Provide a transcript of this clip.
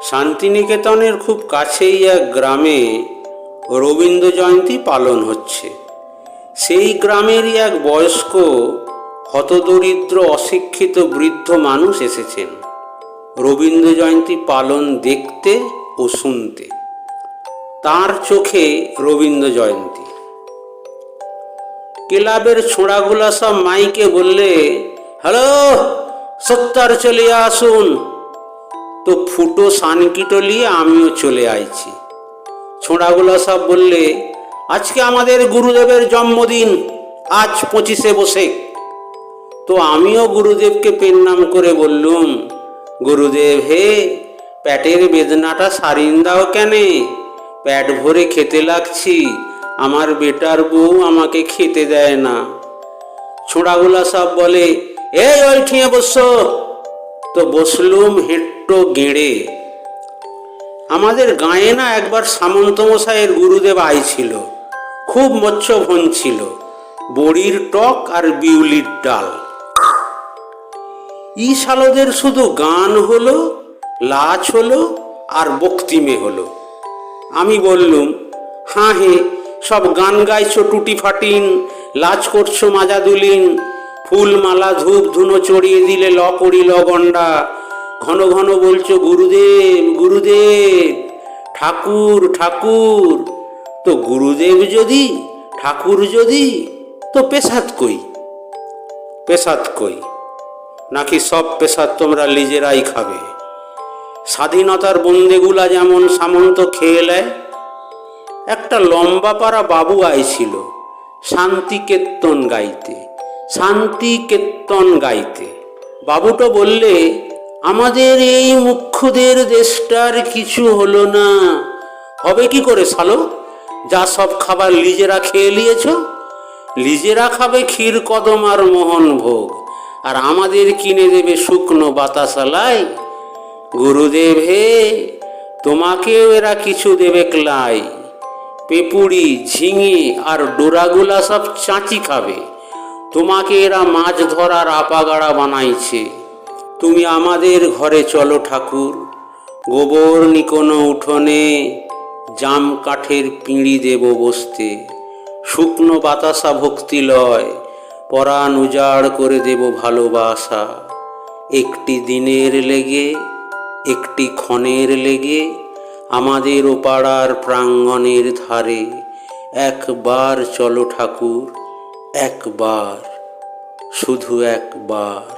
শান্তিনিকেতনের খুব কাছেই এক গ্রামে রবীন্দ্র জয়ন্তী পালন হচ্ছে। সেই গ্রামেরই এক বয়স্ক হতদরিদ্র অশিক্ষিত বৃদ্ধ মানুষ এসেছেন রবীন্দ্র জয়ন্তী পালন দেখতে ও শুনতে। তার চোখে রবীন্দ্র জয়ন্তী। ক্লাবের ছোঁড়াগুলা সব মাইকে বললে, হ্যালো, সত্তর চলে আসুন। তো ফুটো সানকিটো নিয়ে আমিও চলে আইছি। ছোঁড়াগুলা সব বললে, আজকে আমাদের গুরুদেবের জন্মদিন, আজ 25শে বৈশাখ। তো আমিও গুরুদেবকে প্রণাম করে বললুম, গুরুদেব হে, পেটের বেদনাটা সারিন দাও কেনে? পেট ভরে খেতে লাগছি, আমার বেটার বউ আমাকে খেতে দেয় না। ছোঁড়াগুলা সব বলে, এই ওই ঠিয়ে বসো। তো বসলুম হেঁট্টো গেঁড়ে। আমাদের গাঁয়ে না একবার সামন্ত মশাইয়ের গুরুদেব আইছিল। খুব মৎস্যভন ছিল, বড়ির টক আর বিউলির ডাল। ই শালদের শুধু গান হলো, লাচ হলো আর বক্তিমে হলো। আমি বললুম, হ্যাঁ হে, সব গান গাইছো টুটি ফাটিন, লাচ করছো মাজা দুলিন, ফুল মালা ধূপ ধুনো চড়িয়ে দিলে ল করি ল গন্ডা, ঘন ঘন বলছো গুরুদেব গুরুদেব, ঠাকুর ঠাকুর। তো গুরুদেব যদি, ঠাকুর যদি, তো পেশাদ কই? পেশাদ কই? নাকি সব পেশাদ তোমরা নিজেরাই খাবে? স্বাধীনতার বন্দেগুলা যেমন সামন্ত খেয়ে নেয়। একটা লম্বা পাড়া বাবু আইছিল শান্তিকেতন গাইতে, শান্তিকেতন গাইতে। বাবুটা বললে, আমাদের এই মুখ্যদের দেশটার কিছু হলো না। হবে কি করে শালো? যা সব খাবার নিজেরা খেয়ে নিয়েছ। নিজেরা খাবে ক্ষীর কদম আর মোহন ভোগ, আর আমাদের কিনে দেবে শুকনো বাতাসালাই। গুরুদেব হে, তোমাকেও এরা কিছু দেবে ক্লাই। পেপুড়ি, ঝিঙে আর ডোরাগুলা সব চাঁচি খাবে। তোমাকে এরা মাছ ধরার আপাগাড়া বানাইছে। তুমি আমাদের ঘরে চলো ঠাকুর, গোবর নিকোনো উঠোনে জাম কাঠের পিঁড়ি দেব বসতে। শুকনো বাতাসা ভক্তি লয়, পরাণ উজাড় করে দেব ভালোবাসা। একটি দিনের লেগে, একটি ক্ষণের লেগে আমাদের ও পাড়ার প্রাঙ্গণের ধারে একবার চলো ঠাকুর, একবার, শুধু একবার।